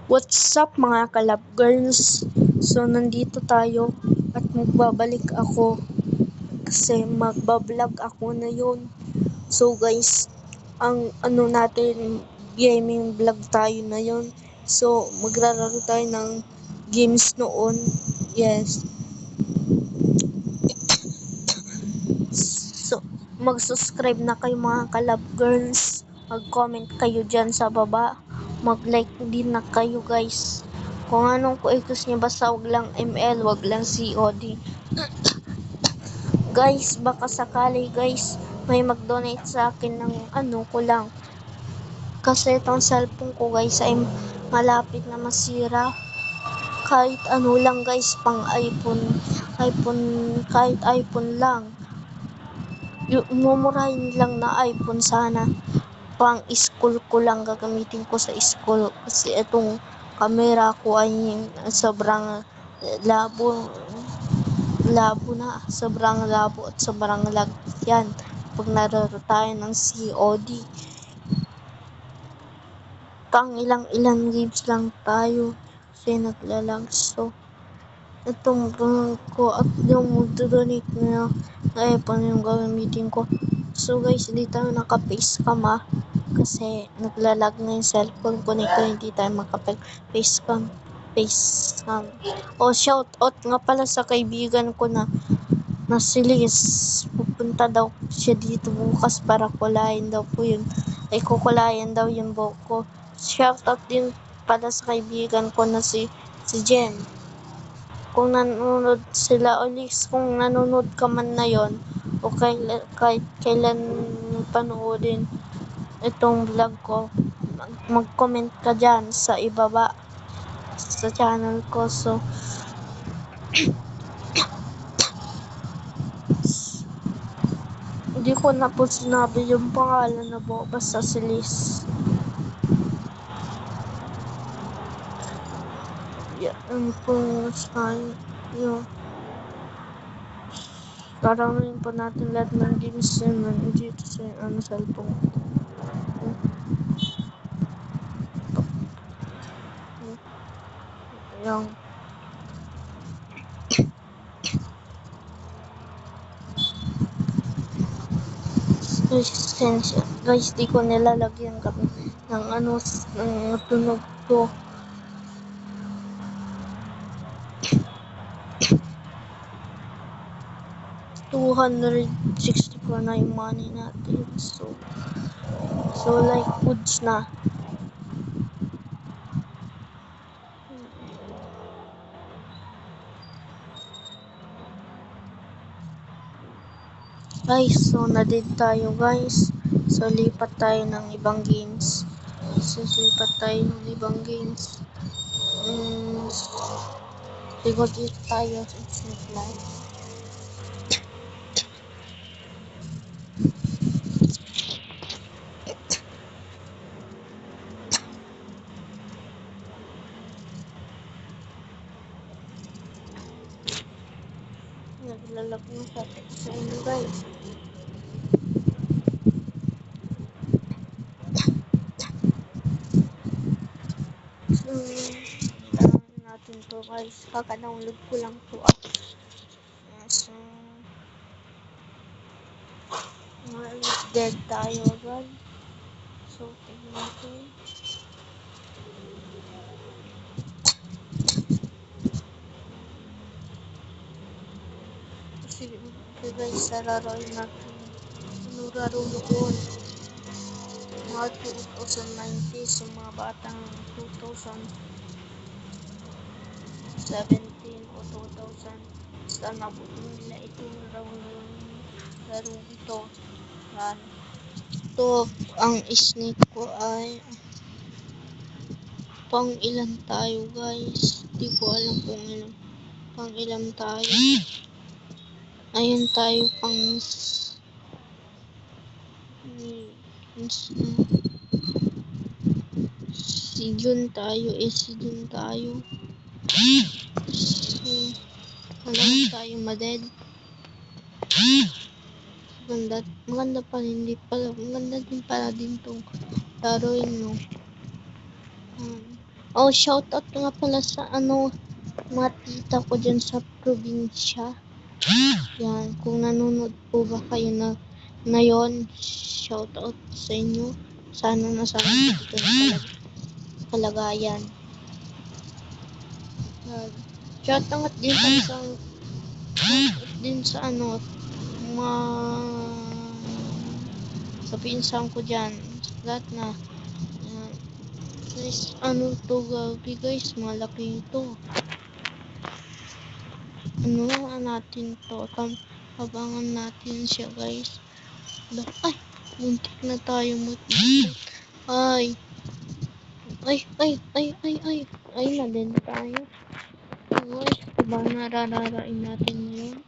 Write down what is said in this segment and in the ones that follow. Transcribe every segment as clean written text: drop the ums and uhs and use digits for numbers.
What's up mga kalab girls? So nandito tayo at magbabalik ako kasi magbablog ako na yun. So guys, ang ano natin, gaming vlog tayo na yun. So maglalaro tayo ng games noon. Yes. So mag-subscribe na kayo mga kalab girls. Mag-comment kayo dyan sa baba. Mag-like din na kayo guys. Kung anong request niyo, basta wag lang ML, wag lang COD. Guys, baka sakali guys, may mag-donate sa akin ng ano ko lang. Kasi itong cellphone ko guys ay malapit na masira. Kahit ano lang guys, pang kahit iPhone lang. Yung mumurahin lang na iPhone sana. Pang school ko lang gagamitin ko sa school. Kasi itong camera ko ay sobrang labo na, sobrang labo at sobrang lag yan pag nararo tayo ng COD. Pang ilang games lang tayo kasi naglalag. So itong ko at yung magdodonate na iPhone yung gagamitin ko. So guys, hindi tayo naka-facecam kasi naglalag na yung cellphone ko nito, hindi tayo makapag-facecam. Shout out nga pala sa kaibigan ko na si Liz. Pupunta daw siya dito bukas para kulayan daw po yun. Ay kukulayan daw yung buhok ko. Shout out din pala sa kaibigan ko na si Jen. Kung nanonood sila Olix, kung nanonood ka man na yon o kahit kailan panoodin itong vlog ko, mag-comment ka dyan sa ibaba sa channel ko. So hindi ko na po sinabi yung pangalan na po, basta si Liz. Yan po yung karamihan po natin lahat ng games yun dito sa cellphone. Yung guys, di ko nilalagyan kami ng ng tunog ko. $264 na yung money natin. So like goods na. Guys, so na-dead tayo guys. So lipat tayo ng ibang games. Siguro dito tayo sa Snake Life. Naglalag mo sa inyo guys. So, kailangan natin to guys. Kaka-download ko lang to So, dead tayo guys. So, tignan natin. Kasi guys, lalaroin natin. Laro noon. Mga 2090 sa mga batang 2017 o 2000. Basta nabutin nila itong laro ito. Yan. Ito, ang snake ko ay pang ilan tayo guys. Hindi ko alam kung ilan. Pang ilan tayo. Ayun tayo pang si Jun tayo. So, alam tayo maded. Maganda pa rin, hindi pala. Maganda din pala din tong laruin, no? Oh, shoutout nga pala sa mga tita ko dyan sa probinsya. Yan, kung nanonood po ba kayo na yon, shoutout sa inyo. Sana nasa dito na kalagayan. Yan. Shoutout din sa mga sa pinsan ko dyan. Lahat na. Yan. Guys, to gagi guys, malaki ito. Natin to. Abangan natin siya guys. Ay, muntik na tayo Ay, ay na din tayo. Ay, diba narararain natin ngayon?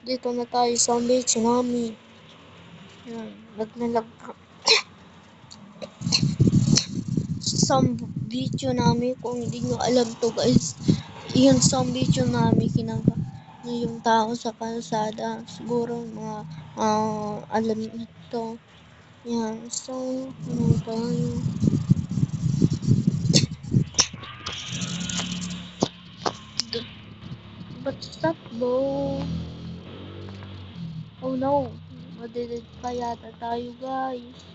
Dito na tayo sa tsunami. Yan, naglalag sa video namin, kung hindi nyo alam to guys, yun sa video namin yung tao sa kalsada, siguro mga alam nito. Yan, so tayo. What's up, bro? Oh no, madilig pa yata tayo guys.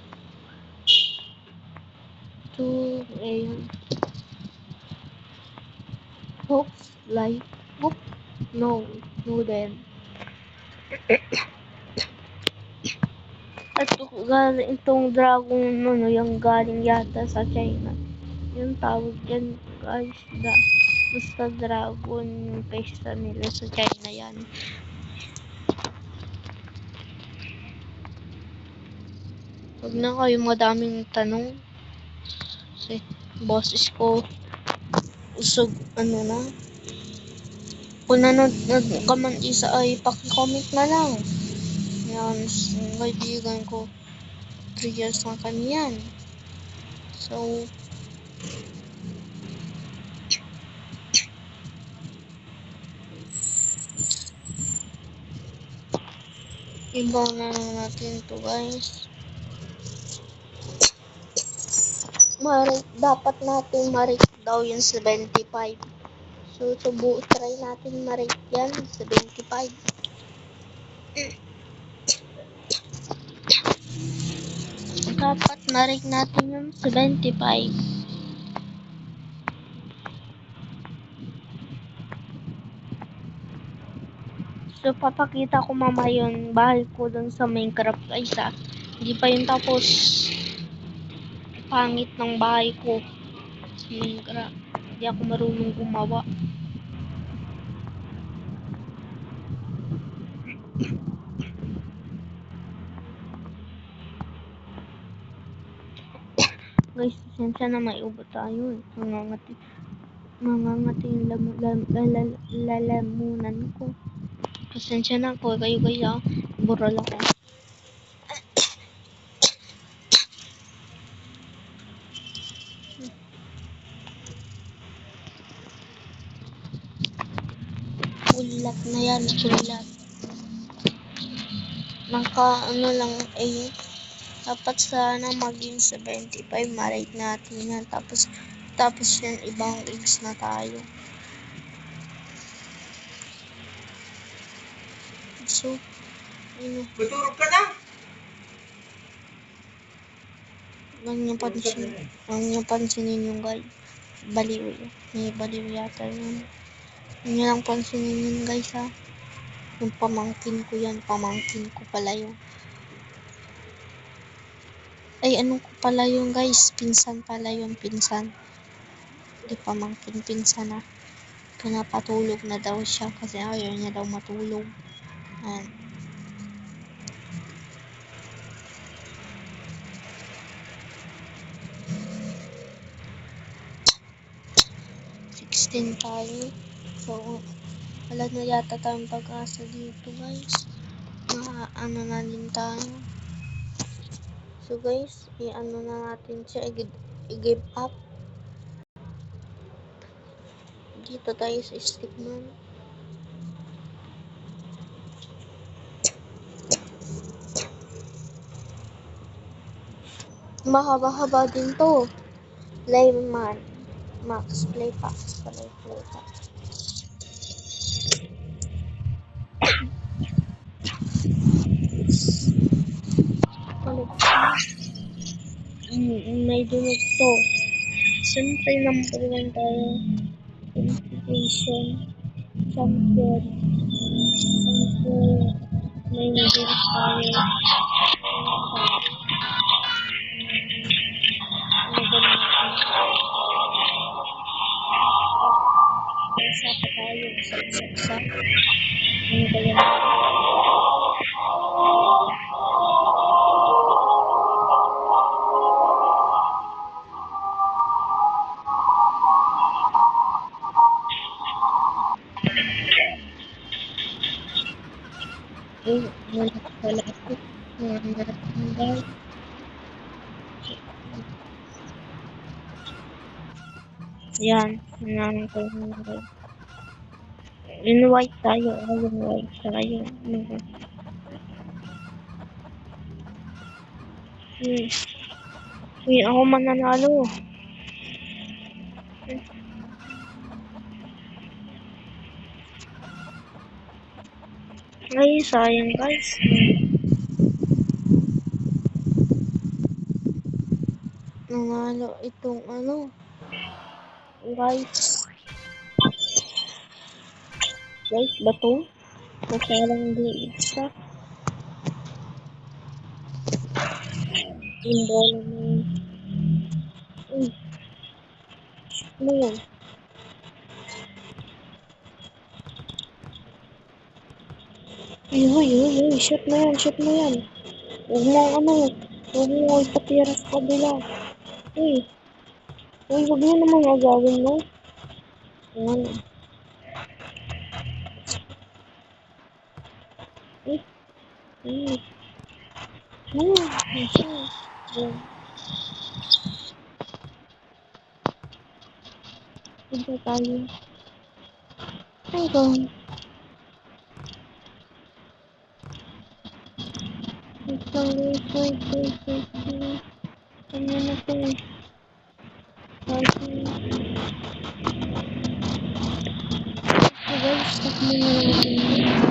Hooks like hook? No then. At galing itong dragon yung galing yata sa China. Yung tawag dyan guys, basta dragon yung pesta nila sa China yan. Huwag na kayo madaming tanong. Kasi boses ko usog na. Kung nanonood ka man isa ay paki-comment na lang. Yan, kaibigan ko 3 years na kami yan. So ibaw na natin to guys. Dapat natin ma-rate daw yung 75. So try natin ma-rate yan 75. Dapat ma-rate natin yung 75. So papakita ko mamaya yung bahay ko dun sa Minecraft guys Hindi pa yun tapos. Pangit ng bahay ko sa Minecraft. Hindi ako marunong gumawa. Guys, sensya na may ubo tayo. Mangangati yung lalamunan ko. Pasensya na po kayo guys Bural ako. Ulat na yan, ulat. Lang dapat sana maging 75 ma-rate natin yan. Tapos yan ibang eggs na tayo. So, tutulog ka na? Huwag niyo pansinin yung guys. Baliw yata yun. Huwag niyo lang pansinin yun guys Yung pamangkin ko yan. Pamangkin ko pala yun. Ay, ko pala yun guys. Pinsan pala yun. Pinsan. Di pamangkin, pinsan Pinapatulog na daw siya kasi ayaw niya daw matulog. Ayan. Tayo. So, wala na yata tayong pag-asa dito guys. Na din tayo. So guys, na natin siya. I-give up. Dito tayo sa stickman. Mahaba-haba din to. Playman. Max Playpacks pala yung Playpacks. May dunog to. Siyempre, number 1 tayo. Qualification. Champion. Champion. May naging tayo. Isa pa tayo. Isa. Ano ba yan? Wala pala ito. Yan. Nananong ko yung in-white tayo. In-white tayo. Ako mananalo. Ay, sayang guys. Nanalo itong guys. Guys, bato. Kasalang di isa. Yung bola mo. Uy. Ano yan? Uy. Shot mo yan. Huwag mo ipatira sa kabila. Uy, huwag mo naman agawin mo. Yan. Uy. Ito tayo. Hanggang. Wait. Ano na ito eh. Guys, stop mo na natin.